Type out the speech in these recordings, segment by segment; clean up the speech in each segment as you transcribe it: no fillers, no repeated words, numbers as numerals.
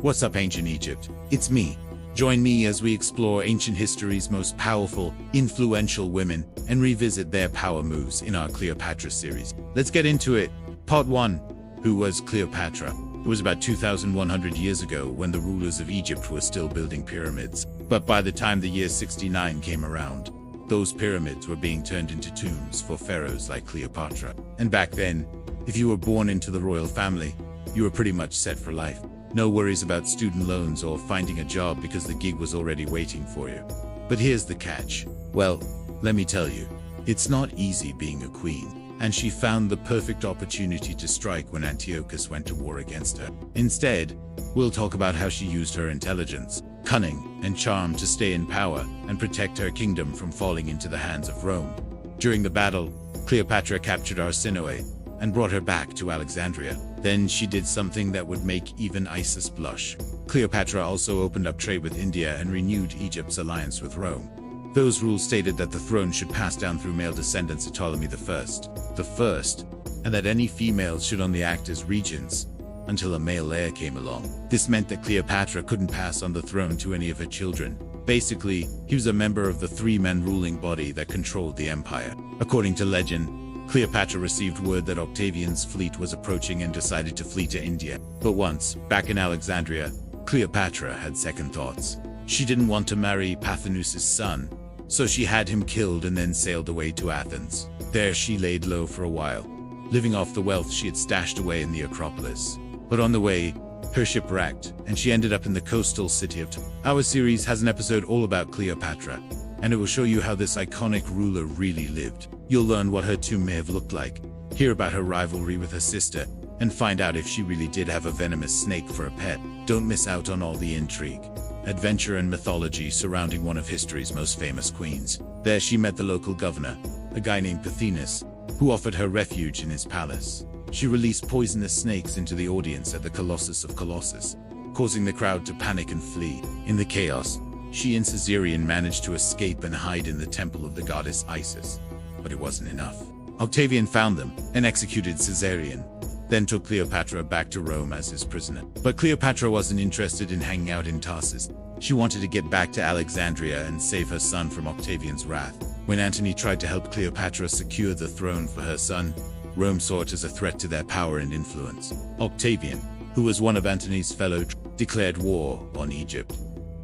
What's up, ancient Egypt? It's me. Join me as we explore ancient history's most powerful, influential women and revisit their power moves in our Cleopatra series. Let's get into it. Part 1. Who was Cleopatra? It was about 2,100 years ago when the rulers of Egypt were still building pyramids. But by the time the year 69 came around, those pyramids were being turned into tombs for pharaohs like Cleopatra. And back then, if you were born into the royal family, you were pretty much set for life. No worries about student loans or finding a job because the gig was already waiting for you. But here's the catch. Well, let me tell you, it's not easy being a queen. And she found the perfect opportunity to strike when Antiochus went to war against her. Instead, we'll talk about how she used her intelligence, cunning, and charm to stay in power and protect her kingdom from falling into the hands of Rome. During the battle, Cleopatra captured Arsinoe and brought her back to Alexandria. Then she did something that would make even Isis blush. Cleopatra also opened up trade with India and renewed Egypt's alliance with Rome. Those rules stated that the throne should pass down through male descendants of Ptolemy the first, and that any females should only act as regents until a male heir came along. This meant that Cleopatra couldn't pass on the throne to any of her children. Basically, he was a member of the three-men ruling body that controlled the empire. According to legend, Cleopatra received word that Octavian's fleet was approaching and decided to flee to India. But once, back in Alexandria, Cleopatra had second thoughts. She didn't want to marry Pothinus's son, so she had him killed and then sailed away to Athens. There she laid low for a while, living off the wealth she had stashed away in the Acropolis. But on the way, her ship wrecked, and she ended up in the coastal city of Our series has an episode all about Cleopatra, and it will show you how this iconic ruler really lived. You'll learn what her tomb may have looked like, hear about her rivalry with her sister, and find out if she really did have a venomous snake for a pet. Don't miss out on all the intrigue, adventure, and mythology surrounding one of history's most famous queens. There she met the local governor, a guy named Pothinus, who offered her refuge in his palace. She released poisonous snakes into the audience at the Colossus of Colossus, causing the crowd to panic and flee. In the chaos, she and Caesarion managed to escape and hide in the temple of the goddess Isis. But it wasn't enough. Octavian found them and executed Caesarion, then took Cleopatra back to Rome as his prisoner. But Cleopatra wasn't interested in hanging out in Tarsus. She wanted to get back to Alexandria and save her son from Octavian's wrath. When Antony tried to help Cleopatra secure the throne for her son, Rome saw it as a threat to their power and influence. Octavian, who was one of Antony's fellows, declared war on Egypt.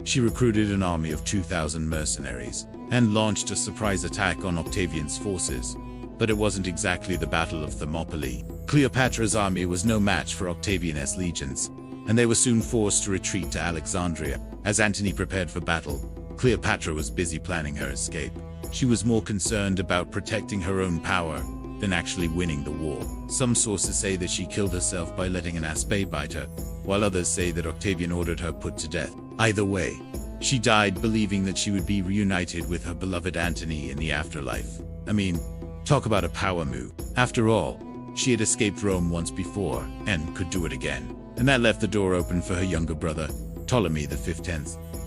She recruited an army of 2,000 mercenaries and launched a surprise attack on Octavian's forces. But it wasn't exactly the Battle of Thermopylae. Cleopatra's army was no match for Octavian's legions, and they were soon forced to retreat to Alexandria. As Antony prepared for battle, Cleopatra was busy planning her escape. She was more concerned about protecting her own power than actually winning the war. Some sources say that she killed herself by letting an asp bite her, while others say that Octavian ordered her put to death. Either way, she died believing that she would be reunited with her beloved Antony in the afterlife. I mean, talk about a power move. After all, she had escaped Rome once before and could do it again. And that left the door open for her younger brother, Ptolemy V,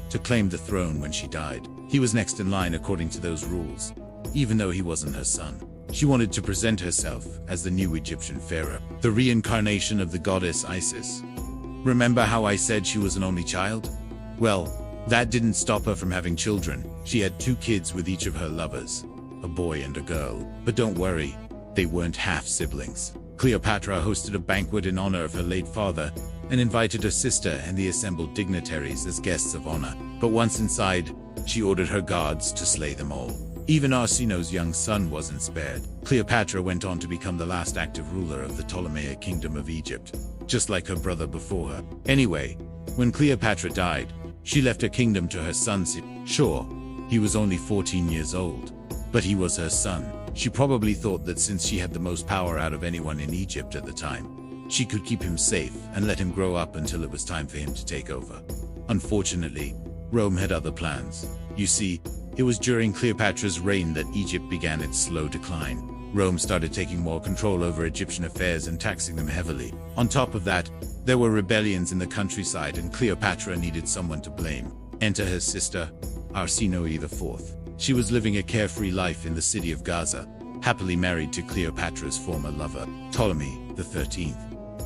to claim the throne when she died. He was next in line according to those rules, even though he wasn't her son. She wanted to present herself as the new Egyptian pharaoh, the reincarnation of the goddess Isis. Remember how I said she was an only child? Well, that didn't stop her from having children. She had 2 kids with each of her lovers, a boy and a girl. But don't worry, they weren't half-siblings. Cleopatra hosted a banquet in honor of her late father and invited her sister and the assembled dignitaries as guests of honor. But once inside, she ordered her guards to slay them all. Even Arsinoe's young son wasn't spared. Cleopatra went on to become the last active ruler of the Ptolemaic kingdom of Egypt, just like her brother before her. Anyway, when Cleopatra died, she left her kingdom to her son. Sure, he was only 14 years old, but he was her son. She probably thought that since she had the most power out of anyone in Egypt at the time, she could keep him safe and let him grow up until it was time for him to take over. Unfortunately, Rome had other plans. You see, it was during Cleopatra's reign that Egypt began its slow decline. Rome started taking more control over Egyptian affairs and taxing them heavily. On top of that, there were rebellions in the countryside and Cleopatra needed someone to blame. Enter her sister, Arsinoe IV. She was living a carefree life in the city of Gaza, happily married to Cleopatra's former lover, Ptolemy XIII.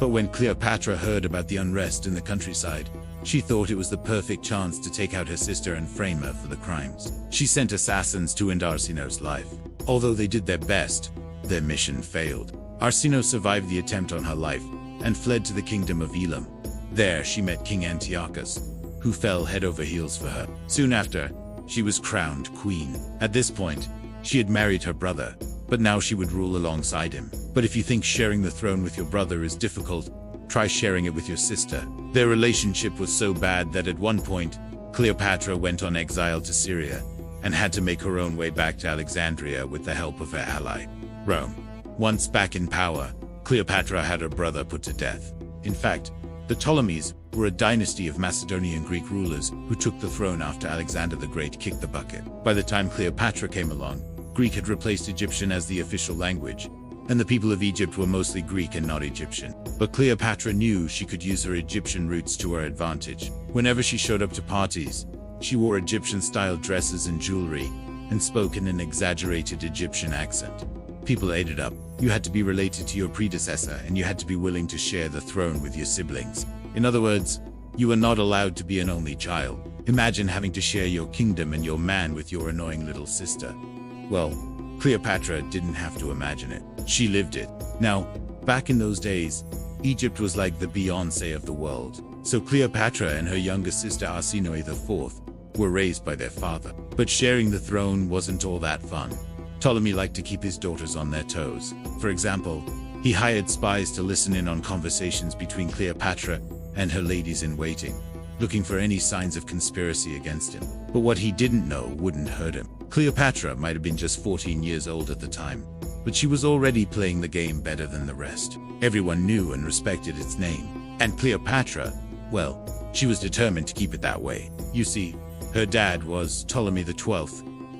But when Cleopatra heard about the unrest in the countryside, she thought it was the perfect chance to take out her sister and frame her for the crimes. She sent assassins to end Arsinoe's life. Although they did their best, their mission failed. Arsinoe survived the attempt on her life and fled to the kingdom of Elam. There she met King Antiochus, who fell head over heels for her. Soon after, she was crowned queen. At this point, she had married her brother, but now she would rule alongside him. But if you think sharing the throne with your brother is difficult, try sharing it with your sister. Their relationship was so bad that at one point, Cleopatra went on exile to Syria and had to make her own way back to Alexandria with the help of her ally, Rome. Once back in power, Cleopatra had her brother put to death. In fact, the Ptolemies were a dynasty of Macedonian Greek rulers who took the throne after Alexander the Great kicked the bucket. By the time Cleopatra came along, Greek had replaced Egyptian as the official language, and the people of Egypt were mostly Greek and not Egyptian. But Cleopatra knew she could use her Egyptian roots to her advantage. Whenever she showed up to parties, she wore Egyptian-style dresses and jewelry, and spoke in an exaggerated Egyptian accent. People ate it up. You had to be related to your predecessor, and you had to be willing to share the throne with your siblings. In other words, you were not allowed to be an only child. Imagine having to share your kingdom and your man with your annoying little sister. Well, Cleopatra didn't have to imagine it. She lived it. Now, back in those days, Egypt was like the Beyoncé of the world. So Cleopatra and her younger sister Arsinoe IV were raised by their father. But sharing the throne wasn't all that fun. Ptolemy liked to keep his daughters on their toes. For example, he hired spies to listen in on conversations between Cleopatra and her ladies-in-waiting, looking for any signs of conspiracy against him. But what he didn't know wouldn't hurt him. Cleopatra might have been just 14 years old at the time, but she was already playing the game better than the rest. Everyone knew and respected its name. And Cleopatra, well, she was determined to keep it that way. You see, her dad was Ptolemy XII,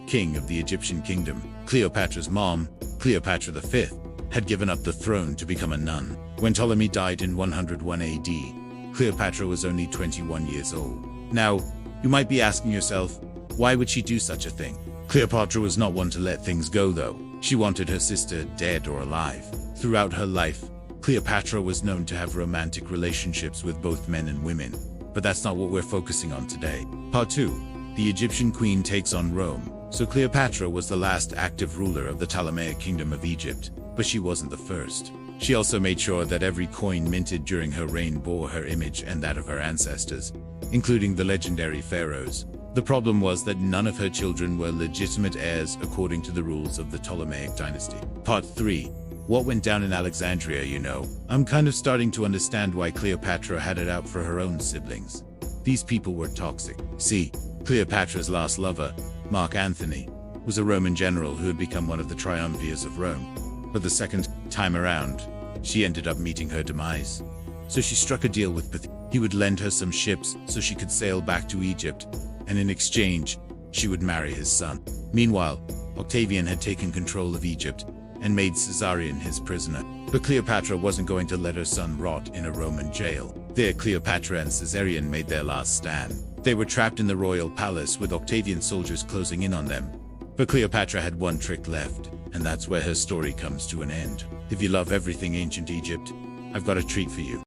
king of the Egyptian kingdom. Cleopatra's mom, Cleopatra V, had given up the throne to become a nun. When Ptolemy died in 101 AD, Cleopatra was only 21 years old. Now, you might be asking yourself, why would she do such a thing? Cleopatra was not one to let things go, though. She wanted her sister dead or alive. Throughout her life, Cleopatra was known to have romantic relationships with both men and women. But that's not what we're focusing on today. Part 2. The Egyptian queen takes on Rome. So Cleopatra was the last active ruler of the Ptolemaic kingdom of Egypt, but she wasn't the first. She also made sure that every coin minted during her reign bore her image and that of her ancestors, including the legendary pharaohs. The problem was that none of her children were legitimate heirs according to the rules of the Ptolemaic dynasty. Part 3. What went down in Alexandria, you know? I'm kind of starting to understand why Cleopatra had it out for her own siblings. These people were toxic. See, Cleopatra's last lover, Mark Antony, was a Roman general who had become one of the triumvirs of Rome. But the second time around, she ended up meeting her demise. So she struck a deal with Pythias. He would lend her some ships so she could sail back to Egypt, and in exchange, she would marry his son. Meanwhile, Octavian had taken control of Egypt and made Caesarion his prisoner. But Cleopatra wasn't going to let her son rot in a Roman jail. There, Cleopatra and Caesarion made their last stand. They were trapped in the royal palace with Octavian soldiers closing in on them. But Cleopatra had one trick left, and that's where her story comes to an end. If you love everything ancient Egypt, I've got a treat for you.